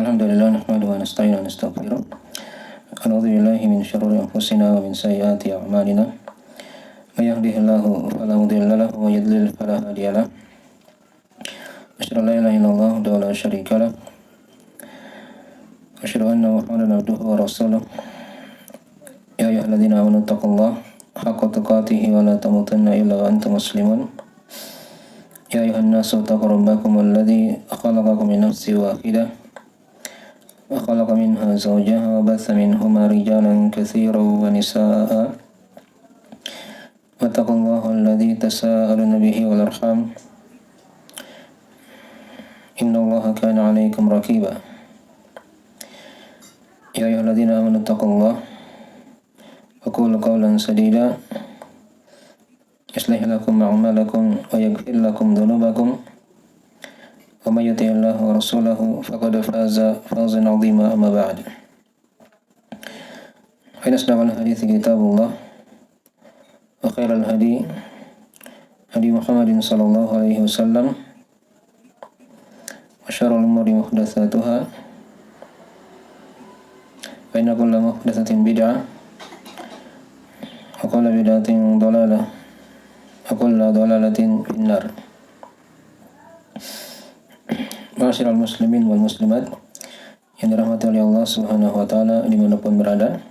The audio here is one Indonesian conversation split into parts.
Alhamdulillah nahmaduhu wa nasta'inu wa nastaghfiruh. A'udzu billahi min syururi anfusina wa min sayyiati a'malina. May yahdihillahu fala mudilla lahu wa yudlil fala hadiya lahu. Asyhadu an la ilaha illallah wa la syarika lahu. Asyhadu anna Muhammadan abduhu wa rasuluh. Ya ayyuhalladzina amanu taqullaha haqqa tuqatih wa la tamutunna illa wa antum muslimun. Ya ayuhan nasu taqu rabbakum alladzi khalaqakum min nafsin wahidah wa khalaqa minha zawjaha wa batha minhuma rijalan katsiran wa nisaa'a wattaqullaha alladzi tasaaluna bihi wal arham innallaha kana 'alaykum raqiba. Ya ayyuhalladzina amanu taqullaha wa qulu qawlan sadida يصلح لكم أعمالكم ويغفر لكم ذنوبكم ومن يطع الله ورسوله فقد فاز فوزا عظيما أما بعد فإن أصدق الحديث كتاب الله وخير الهدي هدي محمد صلى الله عليه وسلم وشر الأمور محدثاتها فإن كل محدثة بدعة وكل بدعة ضلالة Akulla dhalalatin finnar. Ma'asyiral muslimin wal muslimat yang dirahmati oleh Allah Subhanahu wa taala dimanapun berada.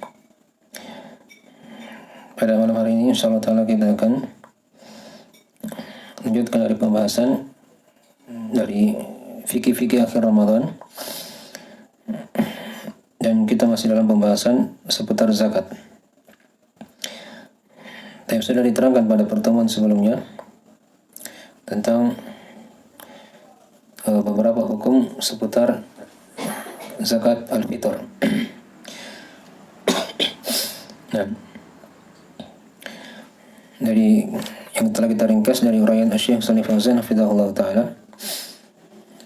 Pada malam hari ini insyaallah taala kita akan lanjutkan dari pembahasan dari fikih-fikih akhir Ramadan. Dan kita masih dalam pembahasan seputar zakat. Yang sudah diterangkan pada pertemuan sebelumnya tentang beberapa hukum seputar zakat al-fitr. Nah, dari yang telah kita ringkas dari uraian Syekh Shalih Fauzan hafizahullah taala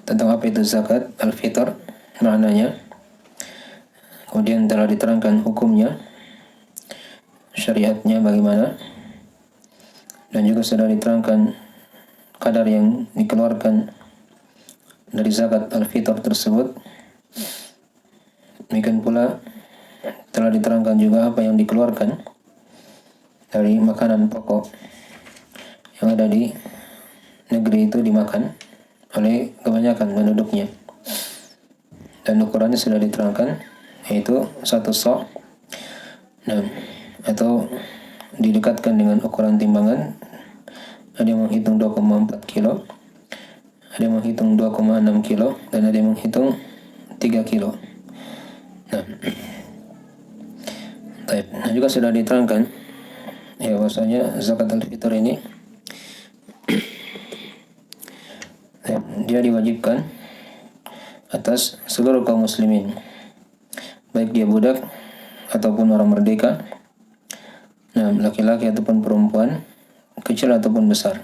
tentang apa itu zakat al-fitr, maknanya, kemudian telah diterangkan hukumnya, syariatnya bagaimana, dan juga sudah diterangkan kadar yang dikeluarkan dari zakat al-fitr tersebut. Demikian pula telah diterangkan juga apa yang dikeluarkan dari makanan pokok yang ada di negeri itu dimakan oleh kebanyakan penduduknya, dan ukurannya sudah diterangkan, yaitu 1 sa'. Nah, atau didekatkan dengan ukuran timbangan. Ada yang menghitung 2,4 kilo, ada yang menghitung 2,6 kilo, dan ada yang menghitung 3 kilo. Nah, juga sudah diterangkan ya bahwasanya zakat al-fitr ini dia diwajibkan atas seluruh kaum muslimin, baik dia budak ataupun orang merdeka, laki-laki ataupun perempuan, kecil ataupun besar.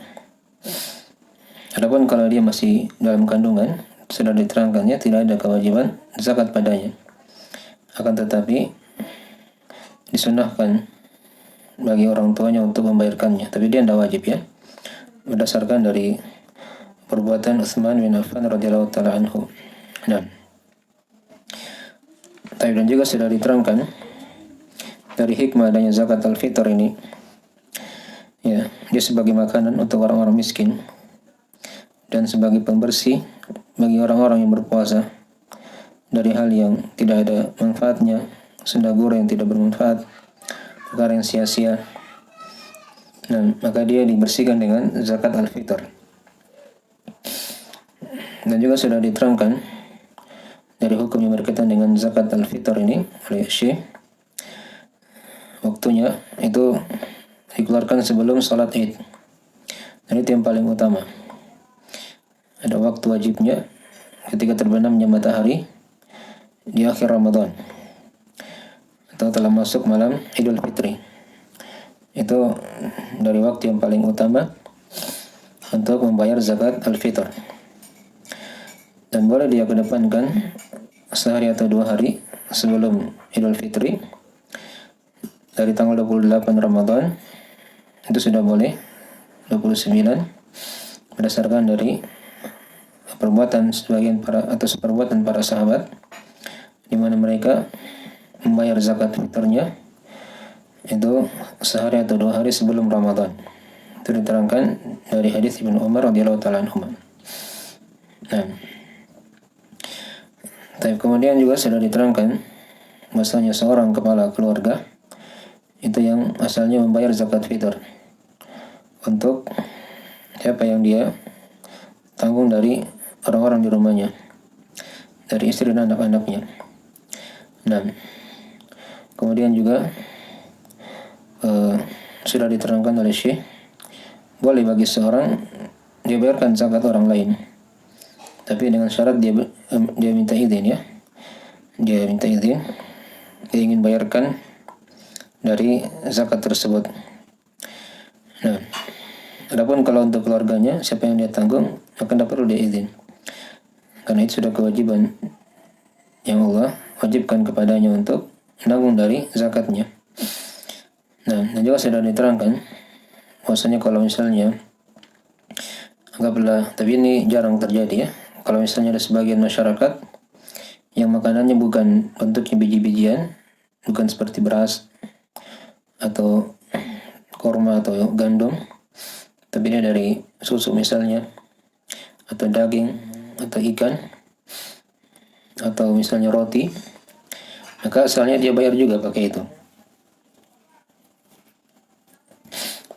Adapun kalau dia masih dalam kandungan, sudah diterangkannya tidak ada kewajiban zakat padanya. Akan tetapi disunahkan bagi orang tuanya untuk membayarkannya, tapi dia tidak wajib ya, berdasarkan dari perbuatan Utsman bin Affan radhiyallahu taala anhu. Dan juga sudah diterangkan dari hikmah adanya zakat al-fitr ini, ya, dia sebagai makanan untuk orang-orang miskin dan sebagai pembersih bagi orang-orang yang berpuasa dari hal yang tidak ada manfaatnya, senda gurau yang tidak bermanfaat, perkara yang sia-sia. Nah, maka dia dibersihkan dengan zakat al-fitr. Dan juga sudah diterangkan dari hukum yang berkaitan dengan zakat al-fitr ini oleh Syekh. Waktunya itu dikeluarkan sebelum salat Id. Dan itu yang paling utama. Ada waktu wajibnya ketika terbenamnya matahari di akhir Ramadan atau telah masuk malam Idul Fitri. Itu dari waktu yang paling utama untuk membayar zakat al-fitr. Dan boleh dia kedepankan sehari atau 2 hari sebelum Idul Fitri. Dari tanggal 28 Ramadan itu sudah boleh, 29 berdasarkan dari perbuatan seperbuatan para sahabat, di mana mereka membayar zakat fitrnya itu sehari atau 2 hari sebelum Ramadan. Itu diterangkan dari hadis Ibnu Umar radhiyallahu taala anhu. Nah, tapi kemudian juga sudah diterangkan bahwasanya seorang kepala keluarga itu yang asalnya membayar zakat fitr untuk siapa yang dia tanggung dari orang-orang di rumahnya, dari istri dan anak-anaknya. Nah, kemudian juga sudah diterangkan oleh Syekh, boleh bagi seorang dia bayarkan zakat orang lain, tapi dengan syarat dia minta izin ya. Dia minta izin, dia ingin bayarkan dari zakat tersebut. Nah, adapun kalau untuk keluarganya, siapa yang dia tanggung, maka tidak perlu dia izin. Karena itu sudah kewajiban yang Allah wajibkan kepadanya untuk menanggung dari zakatnya. Nah, dan juga sudah diterangkan bahwasanya kalau misalnya, anggaplah, tapi ini jarang terjadi ya, kalau misalnya ada sebagian masyarakat yang makanannya bukan bentuknya biji-bijian, bukan seperti beras atau korma atau gandum, tapi dia dari susu misalnya, atau daging, atau ikan, atau misalnya roti, maka asalnya dia bayar juga pakai itu.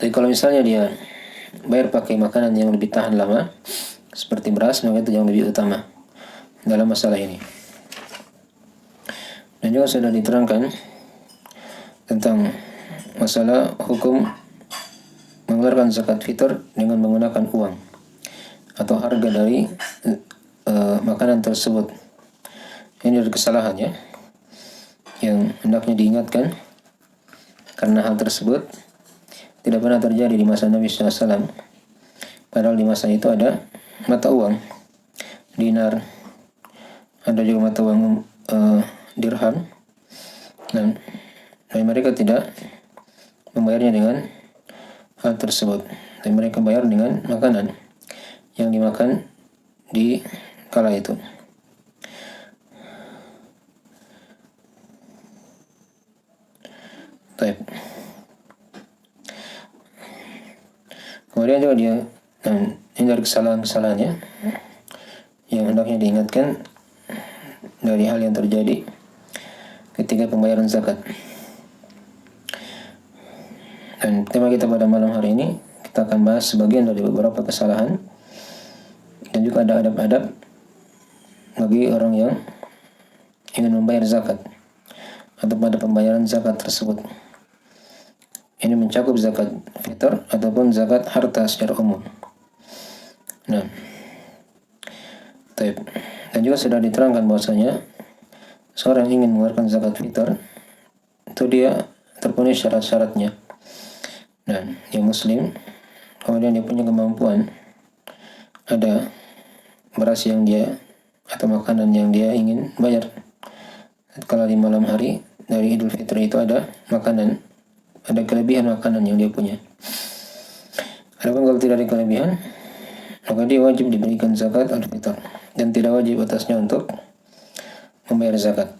Tapi kalau misalnya dia bayar pakai makanan yang lebih tahan lama, seperti beras, maka itu yang lebih utama dalam masalah ini. Dan juga sudah diterangkan tentang masalah hukum mengeluarkan zakat fitr dengan menggunakan uang atau harga dari makanan tersebut. Ini adalah kesalahan ya, yang hendaknya diingatkan, karena hal tersebut tidak pernah terjadi di masa Nabi SAW. Padahal di masa itu ada mata uang dinar, ada juga mata uang dirham, dan mereka tidak membayarnya dengan hal tersebut, dan mereka bayar dengan makanan yang dimakan di kala itu. Baik. Kemudian juga dia, dan ini dari kesalahan-kesalahannya yang hendaknya diingatkan dari hal yang terjadi ketika pembayaran zakat. Dan tema kita pada malam hari ini, kita akan bahas sebagian dari beberapa kesalahan dan juga ada adab-adab bagi orang yang ingin membayar zakat atau pada pembayaran zakat tersebut. Ini mencakup zakat fitr ataupun zakat harta secara umum. Nah, dan juga sudah diterangkan bahwasanya seorang yang ingin mengeluarkan zakat fitr itu dia terpenuhi syarat-syaratnya. Nah, dia muslim, kemudian dia punya kemampuan, ada beras yang dia atau makanan yang dia ingin bayar. Kalau di malam hari dari Idul Fitri itu ada makanan, ada kelebihan makanan yang dia punya. Adapun kalau tidak ada kelebihan, maka dia wajib diberikan zakat al-fitr dan tidak wajib atasnya untuk membayar zakat.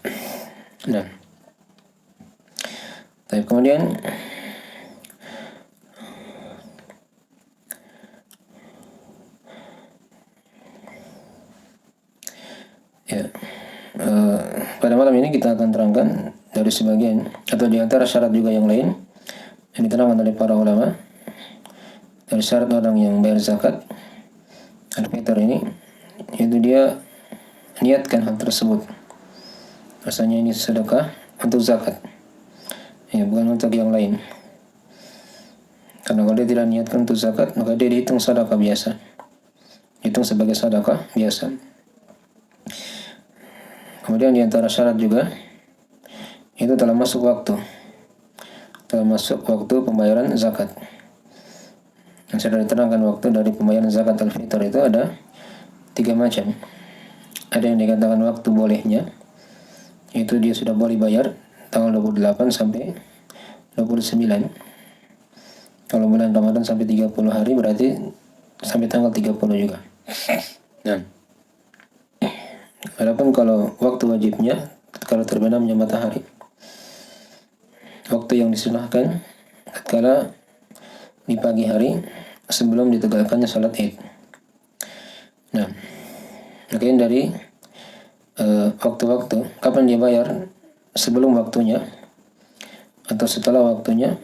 Nah, kemudian ya, pada malam ini kita akan terangkan dari sebagian atau di antara syarat juga yang lain yang diterangkan oleh para ulama. Dari syarat orang yang bayar zakat al-fitr ini, itu dia niatkan hal tersebut, rasanya ini sedekah untuk zakat ya, bukan untuk yang lain. Karena kalau dia tidak niatkan untuk zakat, maka dia dihitung sedekah biasa, hitung sebagai sedekah biasa. Kemudian di antara syarat juga itu telah masuk waktu pembayaran zakat. Yang sudah diterangkan waktu dari pembayaran zakat al-fitr itu ada 3 macam. Ada yang dikatakan waktu bolehnya, itu dia sudah boleh bayar tanggal 28 sampai 29. Kalau bulan Ramadan sampai 30 hari, berarti sampai tanggal 30 juga. Nah, Adapun kalau waktu wajibnya, kalau terbenamnya matahari, waktu yang disunahkan tatkala di pagi hari sebelum ditegakkannya salat Id. Nah, mungkin dari waktu-waktu kapan dia bayar, sebelum waktunya atau setelah waktunya,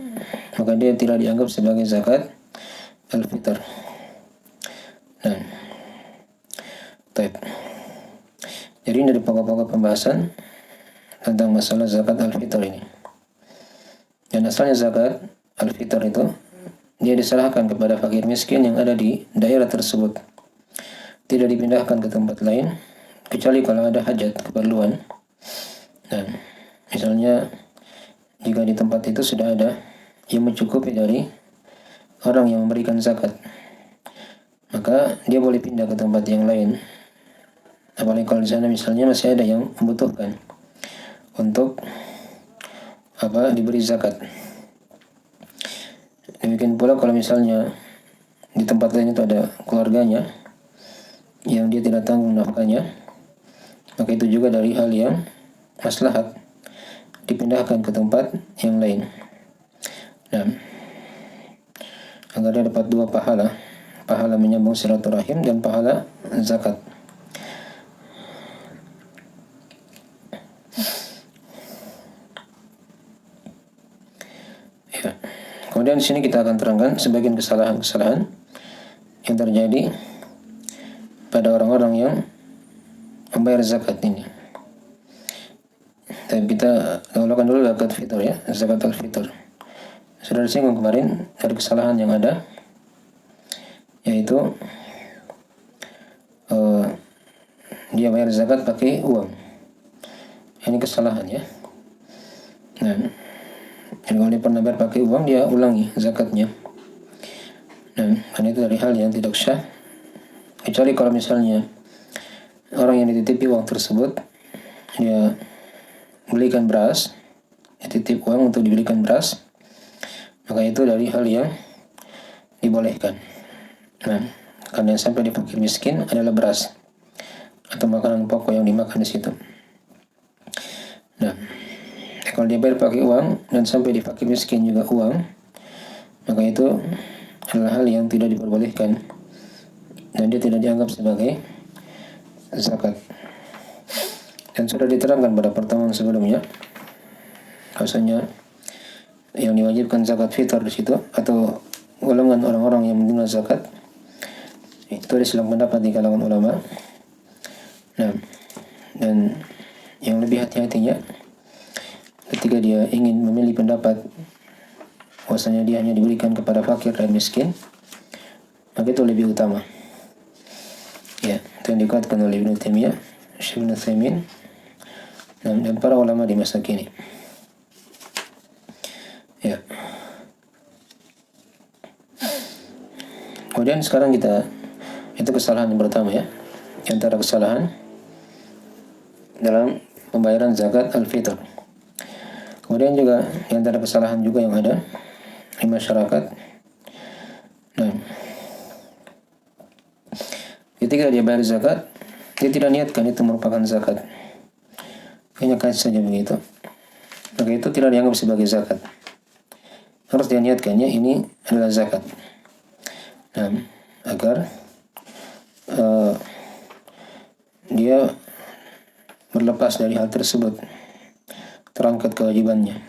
maka dia tidak dianggap sebagai zakat al-fitr. Nah, baik. Jadi dari pokok-pokok pembahasan tentang masalah zakat al-fitr ini. Dan asalnya zakat al-fitr itu dia diserahkan kepada fakir miskin yang ada di daerah tersebut. Tidak dipindahkan ke tempat lain kecuali kalau ada hajat, keperluan. Nah, misalnya jika di tempat itu sudah ada yang mencukupi dari orang yang memberikan zakat, maka dia boleh pindah ke tempat yang lain. Apalagi kalau di sana misalnya masih ada yang membutuhkan untuk diberi zakat. Demikian pula kalau misalnya di tempat lain itu ada keluarganya yang dia tidak tanggung nafkahnya, maka itu juga dari hal yang maslahat dipindahkan ke tempat yang lain. Nah, agar dia dapat dua pahala, pahala menyambung silaturahim dan pahala zakat. Ya. Kemudian di sini kita akan terangkan sebagian kesalahan-kesalahan yang terjadi pada orang-orang yang membayar zakat ini. Tapi kita lakukan dulu zakat fitur ya, zakat al-fitr. Sudah disinggung kemarin dari kesalahan yang ada, yaitu dia bayar zakat pakai uang. Ini kesalahan ya. Nah, kalau dia pernah bayar pakai uang, dia ulangi zakatnya. Nah, karena itu dari hal yang tidak sah. Kecuali kalau misalnya orang yang dititipi uang tersebut, dia belikan beras, dititip uang untuk dibelikan beras, maka itu dari hal yang dibolehkan. Nah, karena yang sampai di fakir miskin adalah beras atau makanan pokok yang dimakan di situ. Nah, kalau dia bayar pakai uang dan sampai di fakir miskin juga uang, maka itu adalah hal yang tidak diperbolehkan dan dia tidak dianggap sebagai zakat. Dan sudah diterangkan pada pertemuan sebelumnya, bahwasanya yang diwajibkan zakat fitur di situ atau golongan orang-orang yang menerima zakat itu ada silang pendapat di kalangan ulama. Nah, dan yang lebih hati-hatinya ketika dia ingin memilih pendapat bahwasanya dia hanya diberikan kepada fakir dan miskin, maka itu lebih utama. Ya, itu yang dikatakan oleh Ibnu Taimiyah, Syekh Ibnu Utsaimin, dan para ulama di masa kini. Ya. Kemudian sekarang itu kesalahan yang pertama ya. Di antara kesalahan dalam pembayaran zakat al-fitr. Kemudian juga di antara kesalahan juga yang ada di masyarakat. Nah, ketika dia bayar zakat, dia tidak niatkan itu merupakan zakat. Hanya kasih saja begitu. Maka itu tidak dianggap sebagai zakat. Harus dia niatkannya ini adalah zakat. Nah, agar dia berlepas dari hal tersebut, terangkat kewajibannya.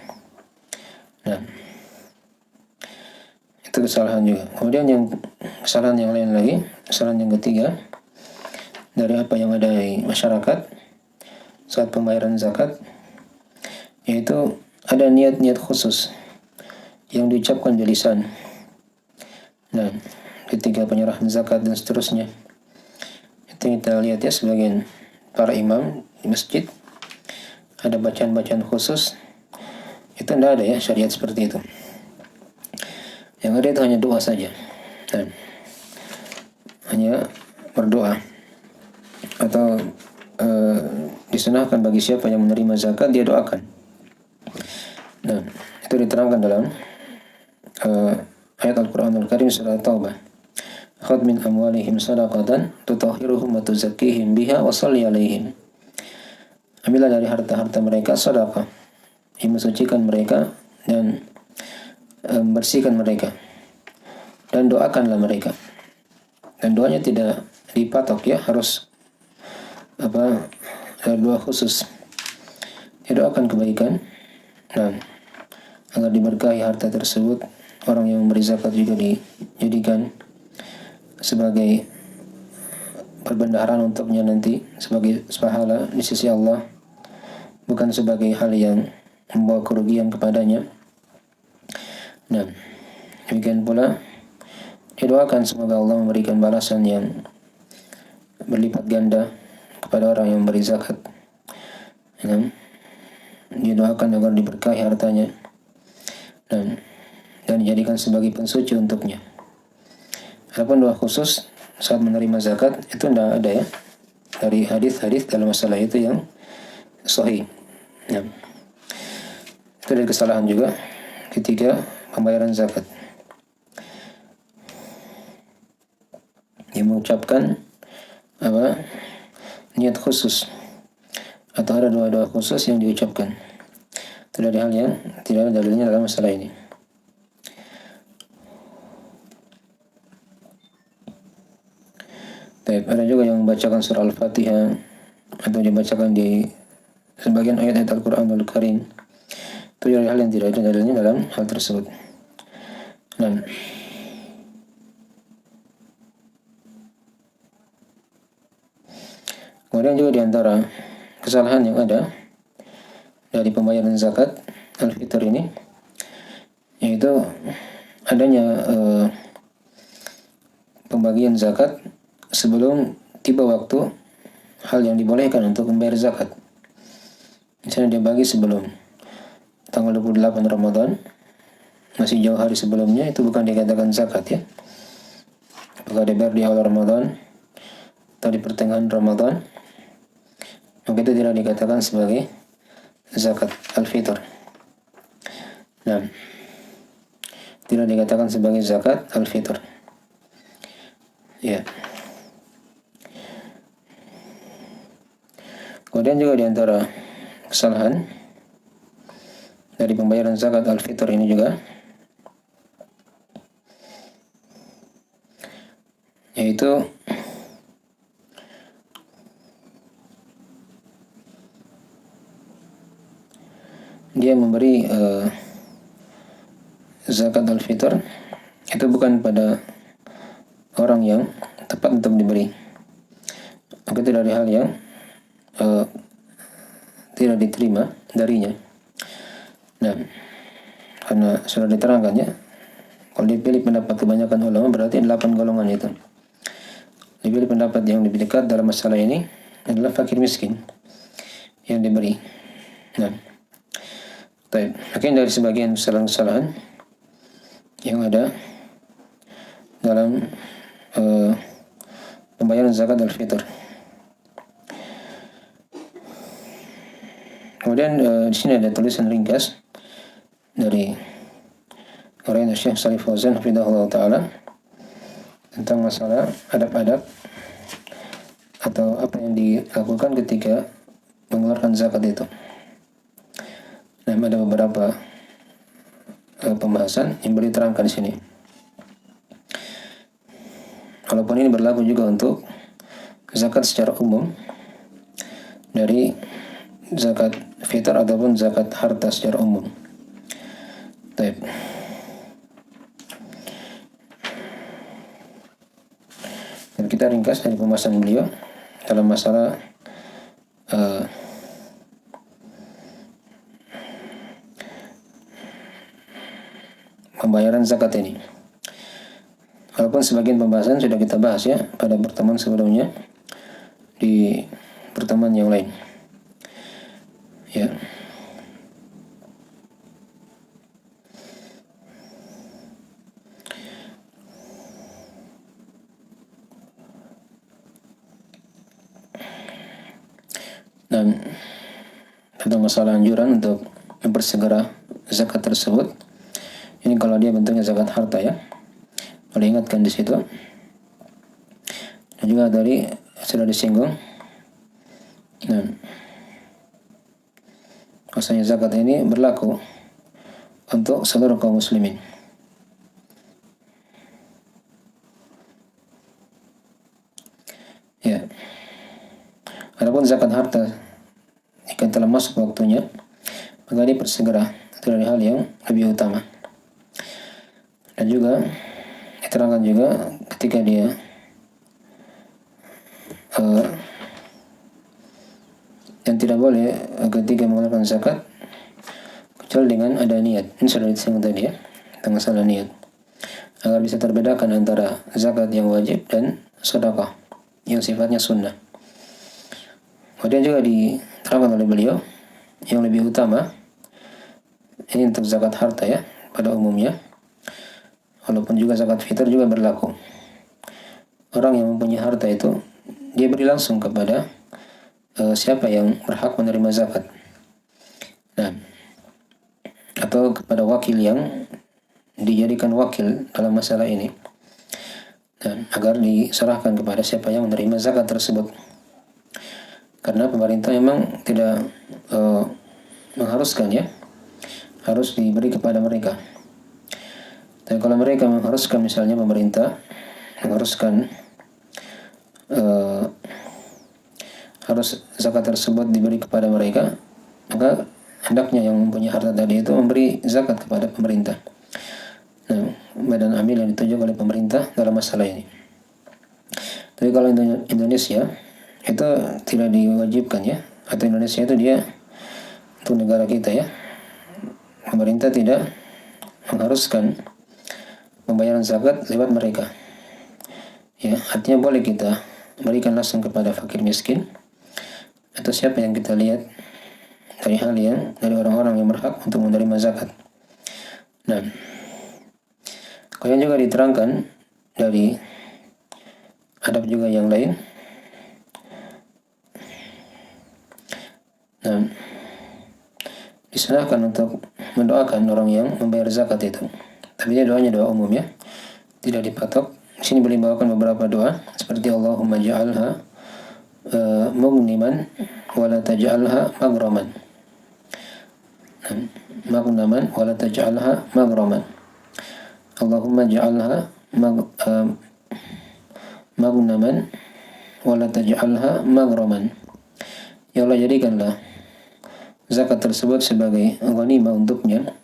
Nah, itu kesalahan juga. Kemudian kesalahan yang lain lagi, kesalahan yang ketiga dari apa yang ada di masyarakat saat pembayaran zakat, yaitu ada niat-niat khusus yang diucapkan di lisan. Nah, ketika penyerahan zakat dan seterusnya, itu kita lihat ya sebagian para imam di masjid ada bacaan-bacaan khusus. Itu tidak ada ya syariat seperti itu. Yang ada itu hanya doa saja. Dan hanya berdoa atau disunahkan bagi siapa yang menerima zakat dia doakan. Nah, itu diterangkan dalam ayat Al-Quranul Karim surah Taubah. khudh min amwalihim sadaqatan tutahhiruhum wa tuzakkihim biha wa shalli 'alaihim. Ambillah dari harta-harta mereka sedekah yang mensucikan mereka dan membersihkan mereka, dan doakanlah mereka. Dan doanya tidak dipatok ya, harus doa khusus. Dia doakan kebaikan dan agar diberkahi harta tersebut. Orang yang memberi zakat juga dijadikan sebagai perbendaharaan untuknya nanti, sebagai pahala di sisi Allah, bukan sebagai hal yang membawa kerugian kepadanya. Dan demikian pula didoakan semoga Allah memberikan balasan yang berlipat ganda kepada orang yang memberi zakat. Didoakan agar diberkahi hartanya dan dijadikan sebagai pensuci untuknya. Adapun doa khusus saat menerima zakat itu tidak ada ya, dari hadis-hadis dalam masalah itu yang sahih. Itu dari kesalahan juga ketika pembayaran zakat. Dia mengucapkan niat khusus atau ada doa-doa khusus yang diucapkan. Itu dari hal yang tidak ada dalilnya dalam masalah ini. Ada juga yang membacakan surah Al-Fatihah atau dibacakan di sebagian ayat-ayat Al-Quranul Karim. Itu dari hal yang tidak ada dalilnya dalam hal tersebut. Dan kemudian juga di antara kesalahan yang ada dari pembayaran zakat al-fitr ini, yaitu adanya pembagian zakat sebelum tiba waktu hal yang dibolehkan untuk membayar zakat. Misalnya dia bagi sebelum tanggal 28 Ramadan, masih jauh hari sebelumnya, itu bukan dikatakan zakat ya. Apakah dia bayar di awal Ramadan atau di pertengahan Ramadan, maka itu tidak dikatakan sebagai zakat al-fitr. Nah, tidak dikatakan sebagai zakat al-fitr. Ya. Kemudian juga di antara kesalahan dari pembayaran zakat al-fitr ini juga, yaitu dia memberi zakat al-fitr itu bukan pada orang yang tepat untuk diberi. Maka itu dari hal yang tidak diterima darinya. Nah, karena sudah diterangkan ya, kalau dipilih pendapat kebanyakan ulama berarti 8 golongan itu. Dipilih pendapat yang lebih dekat dalam masalah ini adalah fakir miskin yang diberi. Nah, makin dari sebagian kesalahan-kesalahan yang ada dalam pembayaran zakat al-fitr. Kemudian di sini ada tulisan ringkas dari orang Syekh Shalih Fauzan hafizahullah taala tentang masalah adab-adab atau apa yang dilakukan ketika mengeluarkan zakat itu. Nah, ada beberapa pembahasan yang boleh diterangkan di sini. Walaupun ini berlaku juga untuk zakat secara umum, dari zakat fitr ataupun zakat harta secara umum. Baik. Dan kita ringkas dari pembahasan beliau dalam masalah pembayaran zakat ini. Walaupun sebagian pembahasan sudah kita bahas ya pada pertemuan sebelumnya di pertemuan yang lain. Ya. Dan tentang masalah anjuran untuk mempersegera zakat tersebut. Ini kalau dia bentuknya zakat harta ya. Boleh ingatkan di situ juga tadi sudah disinggung. Nah, maksudnya zakat ini berlaku untuk seluruh kaum muslimin. Ya. Adapun zakat harta, jika telah masuk waktunya, maka dipersegera. Itu dari hal yang lebih utama. Dan juga diterangkan juga ketika dia yang tidak boleh ketika mengeluarkan zakat kecuali dengan ada niat. Ini sudah disinggung tadi ya, tentang masalah niat. Agar bisa terbedakan antara zakat yang wajib dan sedekah yang sifatnya sunnah. Kemudian juga diterangkan oleh beliau yang lebih utama ini untuk zakat harta ya pada umumnya, walaupun juga zakat fitur juga berlaku. Orang yang mempunyai harta itu dia beri langsung kepada siapa yang berhak menerima zakat. Nah, atau kepada wakil yang dijadikan wakil dalam masalah ini. Dan agar diserahkan kepada siapa yang menerima zakat tersebut. Karena pemerintah memang tidak mengharuskan ya, harus diberi kepada mereka. Dan kalau mereka mengharuskan, misalnya pemerintah mengharuskan harus zakat tersebut diberi kepada mereka, maka hendaknya yang mempunyai harta tadi itu memberi zakat kepada pemerintah. Nah, badan amil yang ditunjuk oleh pemerintah dalam masalah ini. Tapi kalau Indonesia itu tidak diwajibkan ya, atau Indonesia itu dia untuk negara kita ya, pemerintah tidak mengharuskan pembayaran zakat lewat mereka. Ya, artinya boleh kita berikan langsung kepada fakir miskin atau siapa yang kita lihat dari orang-orang yang berhak untuk menerima zakat. Nah, kemudian juga diterangkan dari adab juga yang lain. Nah, disunahkan untuk mendoakan orang yang membayar zakat itu. Tapi dia doanya doa umum ya, tidak dipatok. Di sini boleh bawakan beberapa doa seperti Allahumma ja'alha mughniman wa la taj'alha maghraman. Maghnaman wa la taj'alha maghraman. Allahumma ja'alha maghnaman wa la taj'alha maghraman. Ya Allah, jadikanlah zakat tersebut sebagai ghanimah untuknya,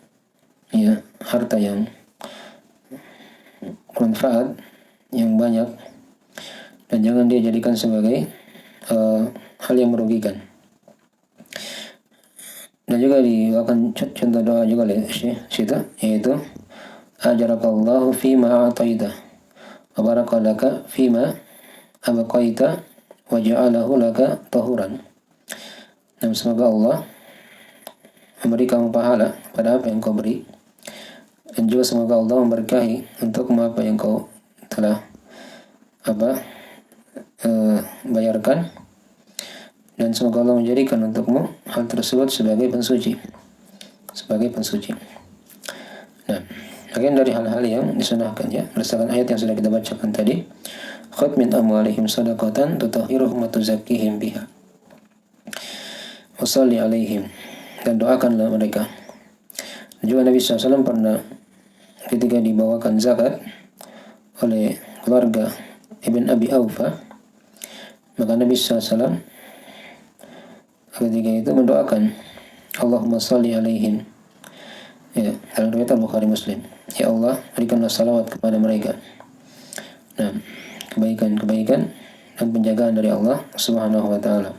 ya, harta yang manfaat yang banyak, dan jangan dia jadikan sebagai hal yang merugikan. Dan juga akan contoh doa juga oleh situ, yaitu ajarakallahu fima a'taita wa barakalaka fima abqaita wa ja'alahu laka tahuran. Dan semoga Allah memberi kamu pahala pada apa yang kau beri, dan juga semoga Allah memberkahi untukmu apa yang kau telah bayarkan, dan semoga Allah menjadikan untukmu hal tersebut sebagai pensuci. Nah, bagian dari hal-hal yang disunahkan ya, berdasarkan ayat yang sudah kita bacakan tadi, khudh min amwalihim shadaqatan tutahhiruhum wa tuzakkihim biha wa shalli alaihim, dan doakanlah mereka. Dan juga Nabi SAW pernah ketika dibawakan zakat oleh keluarga Ibn Abi Aufa, maka Nabi SAW ketika itu mendoakan Allahumma shalli alaihim, ya, dalam riwayat Bukhari Muslim, ya Allah berikanlah salawat kepada mereka. Nah, kebaikan dan penjagaan dari Allah Subhanahu wa taala.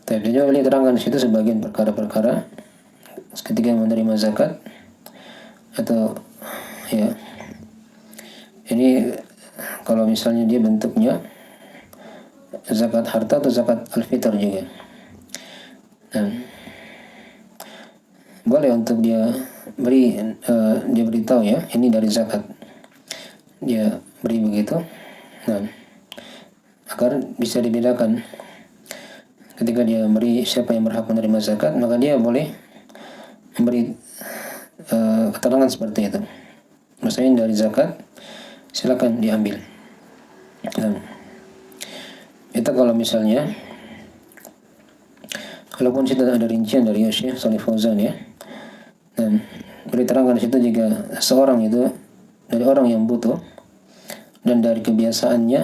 Tapi juga beliau terangkan di situ sebagian perkara-perkara ketika menerima zakat, atau ya, ini kalau misalnya dia bentuknya zakat harta atau zakat al-fitr juga. Dan boleh untuk dia beritahu ya, ini dari zakat, dia beri begitu. Nah, agar bisa dibedakan ketika dia memberi siapa yang berhak menerima zakat, maka dia boleh memberi keterangan seperti itu. Maksudnya dari zakat silakan diambil. Nah, itu kalau misalnya, walaupun tidak ada rincian dari Syekh Shalih Fauzan ya. Dan diterangkan di situ jika seorang itu dari orang yang butuh dan dari kebiasaannya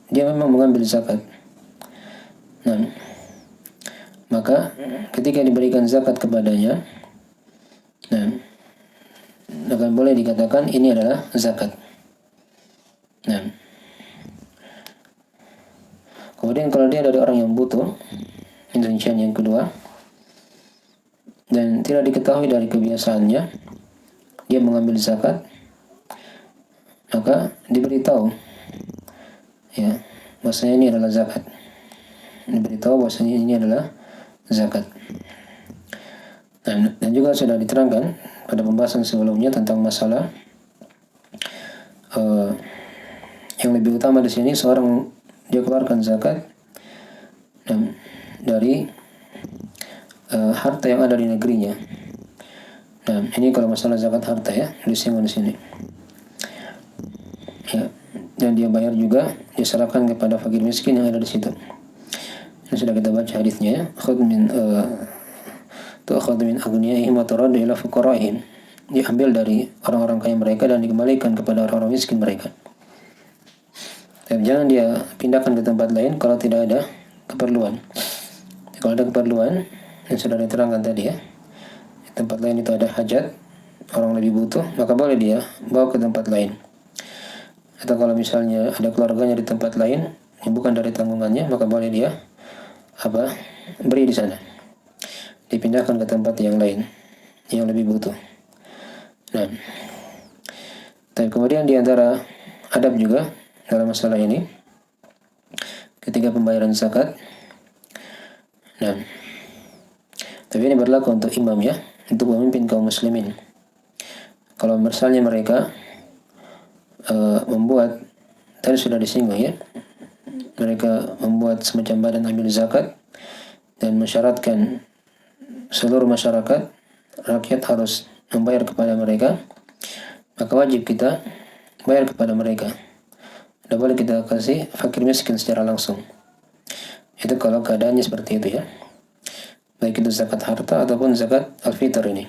dia memang mengambil zakat. Nah, maka ketika diberikan zakat kepadanya, nah, akan boleh dikatakan ini adalah zakat. Nah, kemudian kalau dia dari orang yang butuh, rincian yang kedua, dan tidak diketahui dari kebiasaannya, dia mengambil zakat, maka diberitahu, ya, bahwasanya ini adalah zakat. Diberitahu bahwasanya ini adalah zakat. Dan juga sudah diterangkan pada pembahasan sebelumnya tentang masalah yang lebih utama di sini seorang dia keluarkan zakat dari harta yang ada di negerinya. Nah, ini kalau masalah zakat harta ya, disinggung di sini. Ya, dan dia bayar juga, dia serahkan kepada fakir miskin yang ada di situ. Ini sudah kita baca hadisnya ya. Khudh min aghniyaihim wa turaddu ila fuqaraihim. Diambil dari orang-orang kaya mereka dan dikembalikan kepada orang-orang miskin mereka. Dan jangan dia pindahkan ke tempat lain kalau tidak ada keperluan. Kalau ada keperluan yang sudah diterangkan tadi ya, di tempat lain itu ada hajat, orang lebih butuh, maka boleh dia bawa ke tempat lain. Atau kalau misalnya ada keluarganya di tempat lain yang bukan dari tanggungannya, maka boleh dia beri di sana, dipindahkan ke tempat yang lain yang lebih butuh. Nah, tapi kemudian di antara adab juga dalam masalah ini ketika pembayaran zakat. Nah, tapi ini berlaku untuk imam ya, untuk memimpin kaum muslimin. Kalau misalnya mereka membuat, tadi sudah disinggung ya, mereka membuat semacam badan amil zakat dan mensyaratkan seluruh masyarakat, rakyat harus membayar kepada mereka, maka wajib kita bayar kepada mereka. Tidak boleh kita kasih fakir miskin secara langsung. Itu kalau keadaannya seperti itu ya, baik itu zakat harta ataupun zakat al-fitr ini.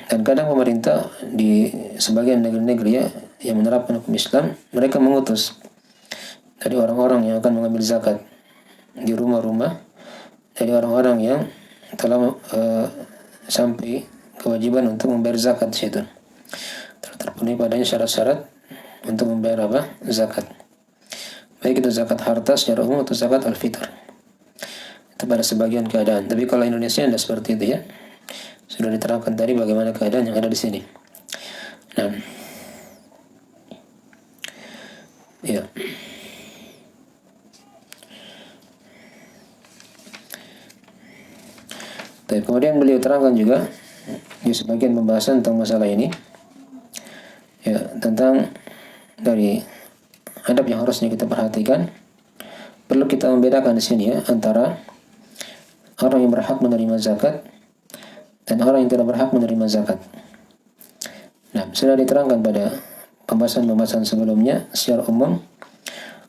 Dan kadang pemerintah di sebagian negeri-negeri ya yang menerapkan hukum Islam, mereka mengutus dari orang-orang yang akan mengambil zakat di rumah-rumah, dari orang-orang yang telah sampai kewajiban untuk membayar zakat di situ, terpenuhi padanya syarat-syarat untuk membayar zakat, baik itu zakat harta secara umum atau zakat al-fitr. Itu pada sebagian keadaan. Tapi kalau Indonesia tidak seperti itu ya. Sudah diterangkan tadi bagaimana keadaan yang ada di sini. Nah, ya. Tapi kemudian beliau terangkan juga di sebagian pembahasan tentang masalah ini, ya, tentang dari adab yang harusnya kita perhatikan. Perlu kita membedakan di sini ya antara orang yang berhak menerima zakat dan orang yang tidak berhak menerima zakat. Nah, sudah diterangkan pada pembahasan-pembahasan sebelumnya secara umum,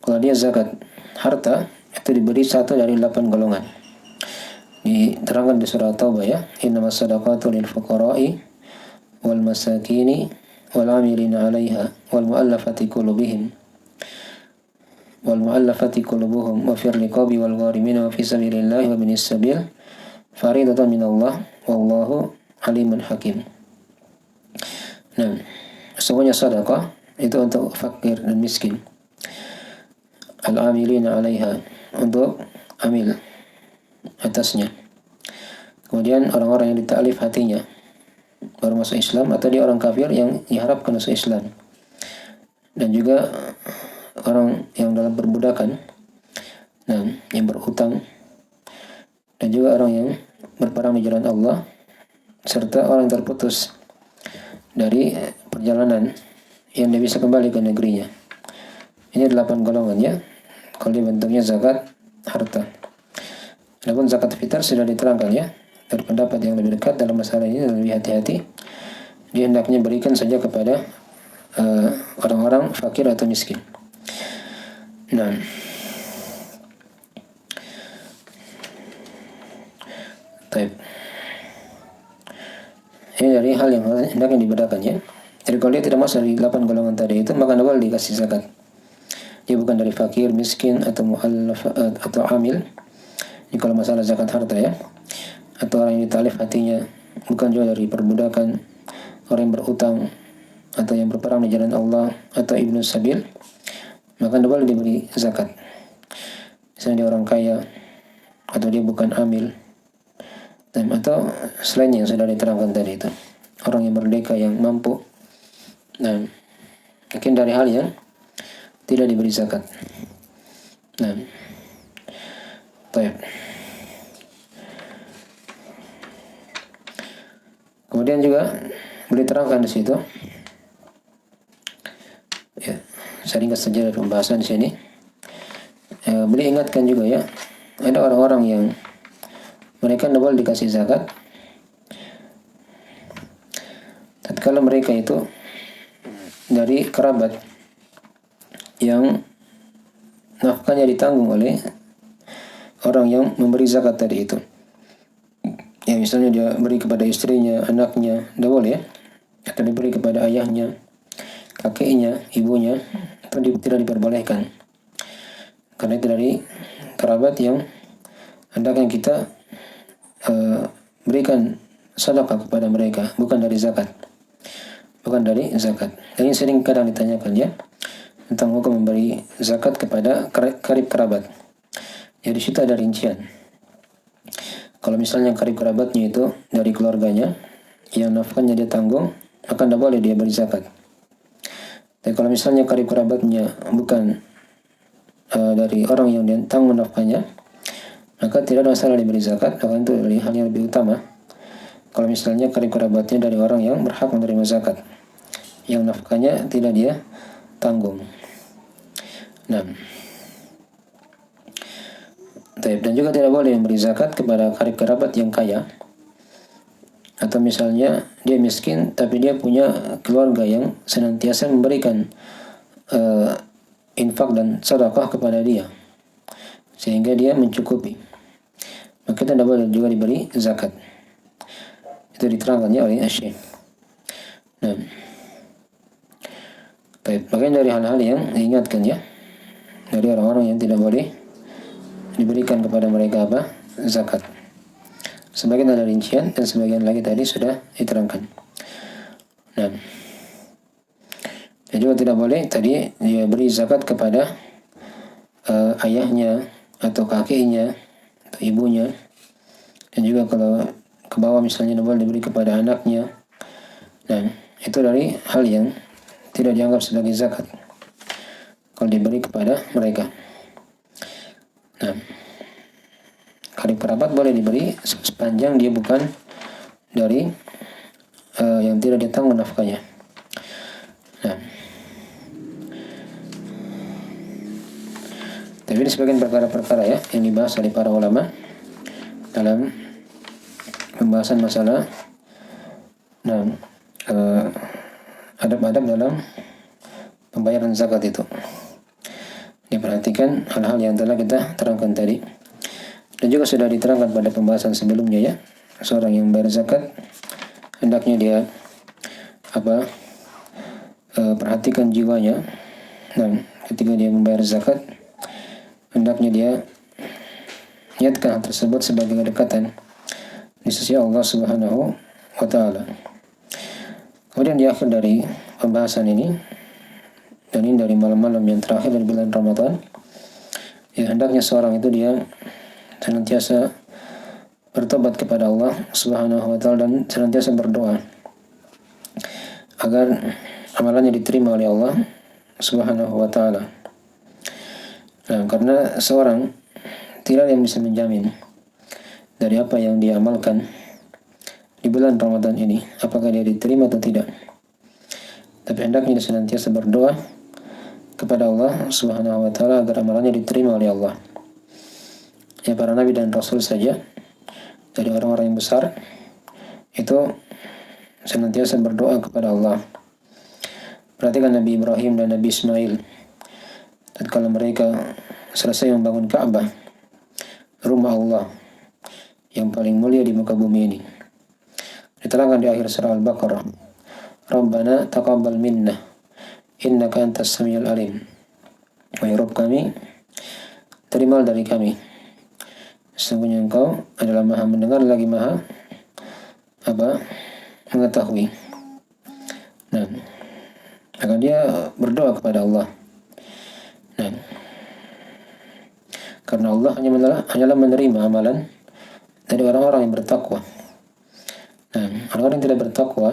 kalau dia zakat harta itu diberi satu dari 8 golongan. Diterangkan di surah Taubah ya, innamas shadaqatu lil fuqara'i wal masakini wal 'amilina 'alaiha wal mu'allafati qulubihim wa fir riqabi wal gharimina wa fi sabilillahi wa binis sabil faridatan minallah wallahu alimun hakim. Nah, semuanya sedekah itu untuk fakir dan miskin. Al-amilina 'alaiha, untuk amil atasnya. Kemudian orang-orang yang ditaklif hatinya baru masuk Islam, atau dia orang kafir yang diharapkan masuk Islam. Dan juga orang yang dalam perbudakan, nah, yang berhutang, dan juga orang yang berperang di jalan Allah, serta orang yang terputus dari perjalanan yang dia bisa kembali ke negerinya. Ini 8 golongan ya, kalau dia bentuknya zakat harta. Adapun zakat fitrah sudah diterangkan ya, dari pendapat yang lebih dekat dalam masalah ini, lebih hati-hati. Dia hendaknya berikan saja kepada orang-orang fakir atau miskin. Nah, baik. Ini dari hal yang hendaknya dibedakan ya. Jadi kalau dia tidak masuk dari 8 golongan tadi itu, maka tidak boleh dikasih zakat. Dia bukan dari fakir, miskin, atau mu'allaf atau amil. Ini kalau masalah zakat harta ya. Atau orang yang ditalif hatinya, bukan juga dari perbudakan, orang yang berutang, atau yang berperang di jalan Allah, atau ibnu sabil, maka tidak boleh diberi zakat. Misalnya dia orang kaya, atau dia bukan amil, atau selainnya yang sudah diterangkan tadi itu, orang yang merdeka, yang mampu. Nah, mungkin dari hal yang tidak diberi zakat. Nah, baik. Kemudian juga boleh terangkan di situ. Ya, saya ringkas saja dari pembahasan di sini. Boleh ingatkan juga ya, ada orang-orang yang mereka tidak boleh dikasih zakat tatkala mereka itu dari kerabat yang nafkahnya ditanggung oleh orang yang memberi zakat tadi itu. Ya misalnya dia beri kepada istrinya, anaknya, tidak boleh ya. Atau diberi kepada ayahnya, kakeknya, ibunya, itu tidak diperbolehkan. Karena itu dari kerabat yang hendaknya kita berikan sedekah kepada mereka, bukan dari zakat. Bukan dari zakat. Dan ini sering kadang ditanyakan ya, tentang hukum memberi zakat kepada karib kerabat. Ya di situ ada rincian. Kalau misalnya karib kerabatnya itu dari keluarganya, yang nafkahnya dia tanggung, maka tidak boleh dia beri zakat. Tapi kalau misalnya karib kerabatnya bukan dari orang yang dia tanggung nafkahnya, maka tidak ada masalah diberi zakat. Bahkan itu dari hal yang lebih utama. Kalau misalnya karib kerabatnya dari orang yang berhak menerima zakat, yang nafkahnya tidak dia tanggung. Nah, dan juga tidak boleh memberi zakat kepada karib kerabat yang kaya. Atau misalnya dia miskin tapi dia punya keluarga yang senantiasa memberikan infak dan sedekah kepada dia, sehingga dia mencukupi, maka tidak boleh juga diberi zakat. Itu diterangkannya oleh Syekh. Nah, bagian dari hal-hal yang diingatkan ya, dari orang-orang yang tidak boleh diberikan kepada mereka apa? Zakat. Sebagian ada rincian dan sebagian lagi tadi sudah diterangkan. Nah, dan juga tidak boleh tadi dia beri zakat kepada ayahnya atau kakeknya atau ibunya. Dan juga kalau ke bawah misalnya tidak boleh diberi kepada anaknya. Nah, itu dari hal yang tidak dianggap sebagai zakat kalau diberi kepada mereka. Nah, karib kerabat boleh diberi sepanjang dia bukan dari yang tidak ditanggung nafkahnya. Nah, tapi ini sebagian perkara-perkara ya yang dibahas oleh para ulama dalam pembahasan masalah adab-adab dalam pembayaran zakat itu. Diperhatikan hal-hal yang telah kita terangkan tadi. Dan juga sudah diterangkan pada pembahasan sebelumnya ya, seorang yang bayar zakat hendaknya dia perhatikan jiwanya. Nah, ketika dia membayar zakat hendaknya dia niatkan hal tersebut sebagai kedekatan di sisi Allah Subhanahu wa taala. Kemudian di akhir dari pembahasan ini, dan ini dari malam-malam yang terakhir dari bulan Ramadan, ya hendaknya seorang itu dia senantiasa bertobat kepada Allah Subhanahu wa taala dan senantiasa berdoa agar amalannya diterima oleh Allah Subhanahu wa taala. Nah, karena seorang tidak ada yang bisa menjamin dari apa yang dia amalkan di bulan Ramadan ini, apakah dia diterima atau tidak. Tapi hendaknya dia senantiasa berdoa kepada Allah Subhanahu wa taala agar amalannya diterima oleh Allah. Ya, para nabi dan rasul saja dari orang-orang yang besar itu senantiasa berdoa kepada Allah. Perhatikan Nabi Ibrahim dan Nabi Ismail. Tatkala mereka selesai membangun Ka'bah, rumah Allah yang paling mulia di muka bumi ini, diterangkan di akhir surah Al-Baqarah, Rabbana taqabbal minna innaka antas samiul alim. Wahai Rabb kami, terimalah dari kami, sesungguhnya Engkau adalah Maha mendengar lagi Maha mengetahui. Nah, maka dia berdoa kepada Allah. Nah, karena Allah hanyalah menerima amalan dari orang-orang yang bertakwa. Nah, orang-orang yang tidak bertakwa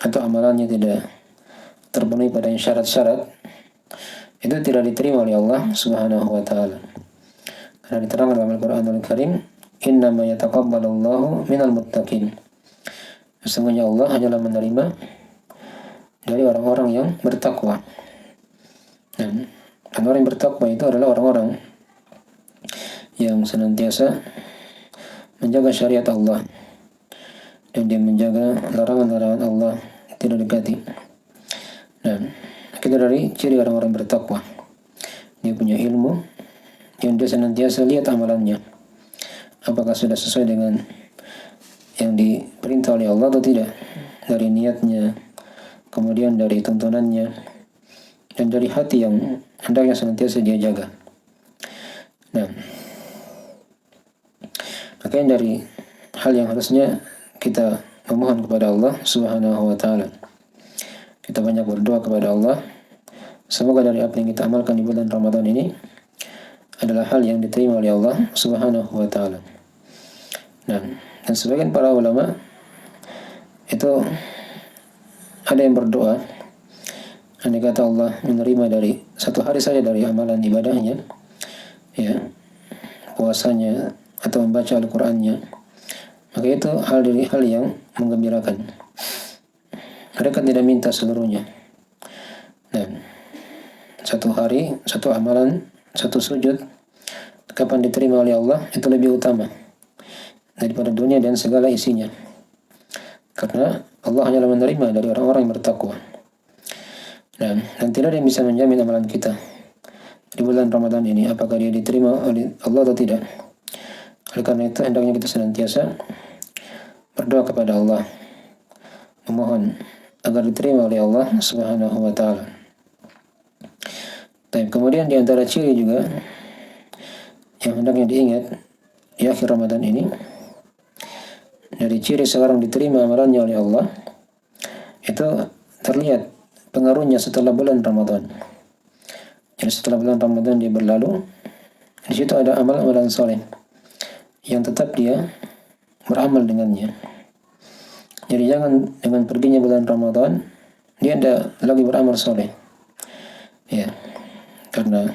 atau amalannya tidak terpenuhi pada syarat-syarat, itu tidak diterima oleh Allah Subhanahu wa taala. Karena diterangkan dalam Al-Qur'anul Karim, innama yataqabbalullahu minal muttaqin. Sesungguhnya Allah hanyalah menerima dari orang-orang yang bertakwa. Dan orang yang bertakwa itu adalah orang-orang yang senantiasa menjaga syariat Allah dan dia menjaga larangan-larangan Allah tidak dekati. Dan kita dari ciri orang-orang bertakwa, dia punya ilmu yang dia senantiasa lihat amalannya, apakah sudah sesuai dengan yang diperintah oleh Allah atau tidak, dari niatnya, kemudian dari tuntunannya, dan dari hati yang hendaknya senantiasa dia jaga. Nah, makanya dari hal yang harusnya kita memohon kepada Allah Subhanahu wa taala, kita banyak berdoa kepada Allah, semoga dari apa yang kita amalkan di bulan Ramadan ini adalah hal yang diterima oleh Allah Subhanahu wa taala. Nah, dan sebagian para ulama itu ada yang berdoa, andai kata Allah menerima dari satu hari saja dari amalan ibadahnya, ya, puasanya atau membaca Al-Qur'annya, maka itu hal yang menggembirakan. Mereka tidak minta seluruhnya. Dan satu hari, satu amalan, satu sujud, kapan diterima oleh Allah, itu lebih utama daripada dunia dan segala isinya. Karena Allah hanyalah menerima dari orang-orang yang bertakwa. Dan tidak ada yang bisa menjamin amalan kita di bulan Ramadan ini, apakah dia diterima oleh Allah atau tidak. Oleh karena itu, hendaknya kita senantiasa berdoa kepada Allah, memohon agar diterima oleh Allah Subhanahu wa taala. Kemudian di antara ciri juga yang hendaknya diingat di akhir Ramadan ini, dari ciri seorang diterima amalannya oleh Allah, itu terlihat pengaruhnya setelah bulan Ramadan. Jadi setelah bulan Ramadan dia berlalu, di situ ada amal-amalan soleh yang tetap dia beramal dengannya. Jadi jangan dengan perginya bulan Ramadan dia tidak lagi beramal soleh, ya, karena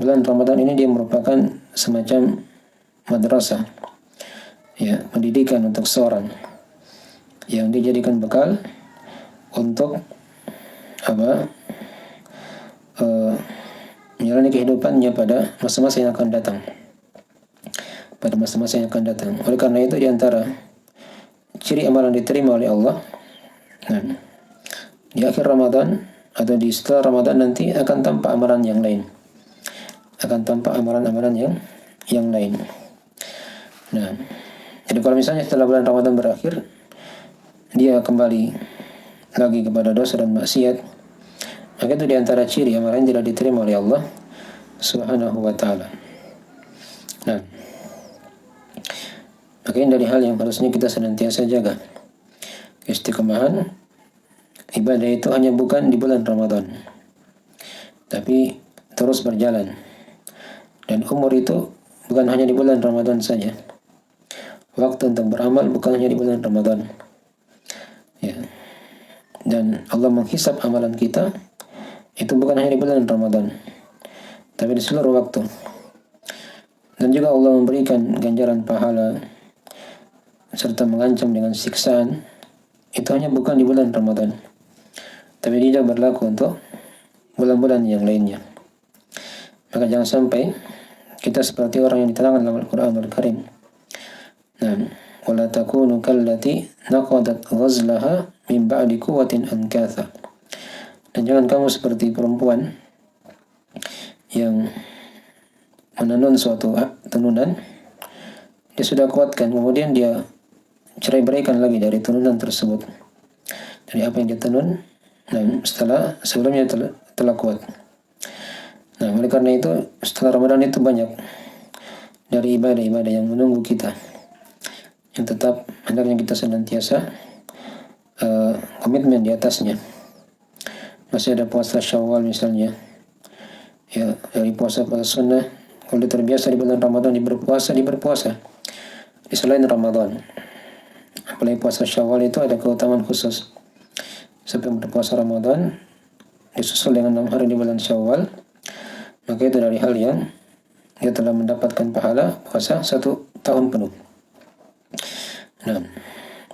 bulan Ramadan ini dia merupakan semacam madrasah, ya, pendidikan untuk seorang yang dijadikan bekal untuk menjalani kehidupannya pada masa-masa yang akan datang. Oleh karena itu, di antara ciri amalan diterima oleh Allah, nah, di akhir Ramadan atau di setelah Ramadan nanti akan tampak amalan yang lain. Nah, jadi kalau misalnya setelah bulan Ramadan berakhir dia kembali lagi kepada dosa dan maksiat, maka itu diantara ciri amalan yang tidak diterima oleh Allah Subhanahu wa taala. Nah, makanya dari hal yang harusnya kita senantiasa jaga, istiqomahan ibadah itu hanya bukan di bulan Ramadan, tapi terus berjalan. Dan umur itu bukan hanya di bulan Ramadan saja. Waktu untuk beramal bukan hanya di bulan Ramadan, ya. Dan Allah menghisap amalan kita itu bukan hanya di bulan Ramadan, tapi di seluruh waktu. Dan juga Allah memberikan ganjaran pahala serta mengancam dengan siksaan itu hanya bukan di bulan Ramadan, tapi dia berlaku untuk bulan-bulan yang lainnya. Maka jangan sampai kita seperti orang yang diterangkan dalam Al-Qur'anul Karim, Nah, wala takunu kallati naqadat ghazlaha min ba'di quwwatin ankatha. Dan jangan kamu seperti perempuan yang menenun suatu tenunan, dia sudah kuatkan, kemudian dia cerai beraikan lagi dari tenunan tersebut, dari apa yang dia tenun. Nah, setelah sebelumnya telah kuat. Nah, oleh karena itu setelah Ramadan itu banyak dari ibadah-ibadah yang menunggu kita, yang tetap hendaknya kita senantiasa komitmen di atasnya. Masih ada puasa Syawal misalnya, ya, dari puasa sunnah. Kalau dia terbiasa di bulan Ramadan dia berpuasa di selain Ramadan. Apalagi puasa Syawal itu ada keutamaan khusus. Sampai berpuasa Ramadan disusul dengan 6 hari di bulan Syawal, maka itu dari hal yang dia telah mendapatkan pahala puasa 1 tahun penuh. Nah,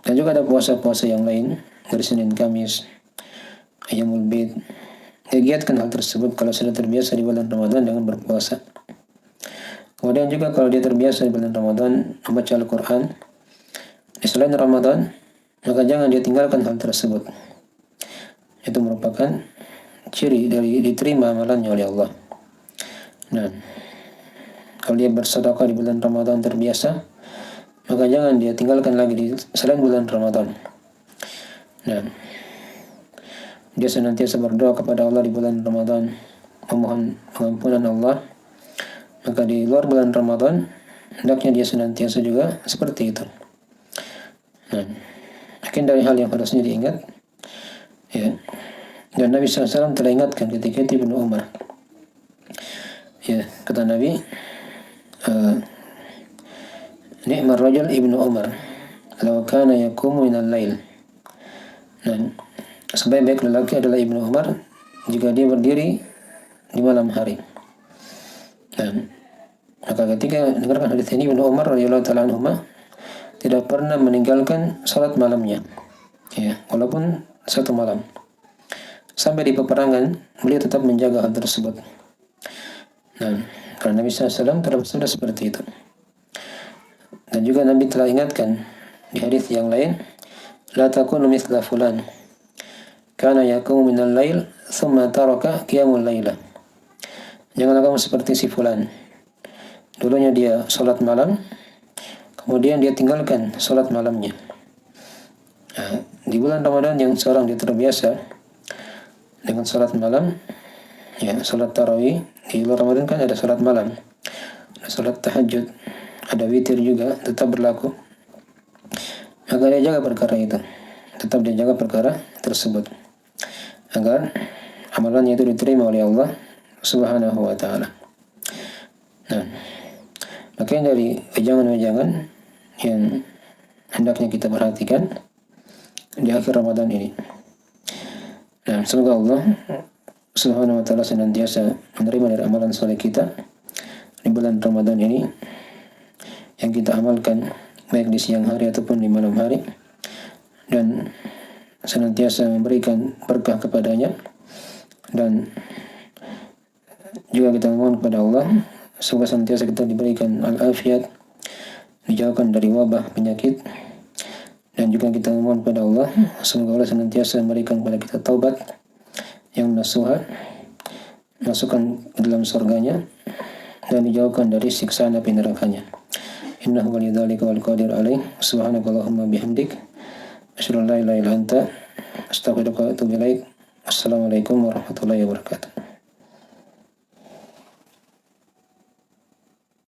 dan juga ada puasa-puasa yang lain dari Senin Kamis, Ayyamul Bid. Dia giatkan hal tersebut kalau sudah terbiasa di bulan Ramadan dengan berpuasa. Kemudian juga kalau dia terbiasa di bulan Ramadan membaca Al-Quran di selain Ramadan, maka jangan dia tinggalkan hal tersebut. Itu merupakan ciri dari diterima amalannya oleh Allah. Nah, kalau dia bersedekah di bulan Ramadan terbiasa, maka jangan dia tinggalkan lagi di selain bulan Ramadan. Nah, dia senantiasa berdoa kepada Allah di bulan Ramadan, memohon pengampunan Allah. Maka di luar bulan Ramadan hendaknya dia senantiasa juga seperti itu. Nah, mungkin dari hal yang harusnya diingat, ya. Dan Nabi SAW telah ingatkan ketika itu Ibnu Umar. Ya, kata Nabi, ni'mar rajul Ibnu Umar, law kana yaqumu minal lail. Nah, sebaik-baik lelaki adalah Ibnu Umar jika dia berdiri di malam hari. Nah, maka ketika dengarkan hadis ini, Ibnu Umar radhiyallahu taala anhuma tidak pernah meninggalkan salat malamnya, ya, walaupun satu malam. Sampai di peperangan beliau tetap menjaga hal tersebut. Nah, karena Nabi SAW telah bersabda seperti itu. Dan juga Nabi telah ingatkan di hadis yang lain, la takunu mithla fulan kana yaqumu minal lail thumma taraka qiyamul laila. Janganlah kamu seperti si fulan, dulunya dia salat malam, kemudian dia tinggalkan salat malamnya. Nah, di bulan Ramadan yang seorang dia terbiasa dengan salat malam, ya, salat tarawih. Di luar Ramadan kan ada salat malam, ada salat tahajud, ada witir juga tetap berlaku. Maka dia jaga perkara itu, tetap dia jaga perkara tersebut agar amalannya itu diterima oleh Allah Subhanahu wa ta'ala. Nah, makanya dari wejangan-wejangan yang hendaknya kita perhatikan di akhir Ramadan ini. Nah, semoga Allah Subhanahu wa ta'ala senantiasa menerima dari amalan soleh kita di bulan Ramadan ini yang kita amalkan baik di siang hari ataupun di malam hari, dan senantiasa memberikan berkah kepadanya. Dan juga kita mohon kepada Allah semoga senantiasa kita diberikan al-afiat, dijauhkan dari wabah penyakit. Dan juga kita mohon kepada Allah semoga Allah senantiasa memberikan kepada kita taubat yang nasuha, masukkan ke dalam surganya, dan dijauhkan dari siksaan api nerakanya. Innahu waliyudzalika wal qadir alaih. Subhanakallahumma bihamdik, asyhadu an la ilaha illa anta, astaghfiruka wa atubu ilaik. Assalamualaikum warahmatullahi wabarakatuh.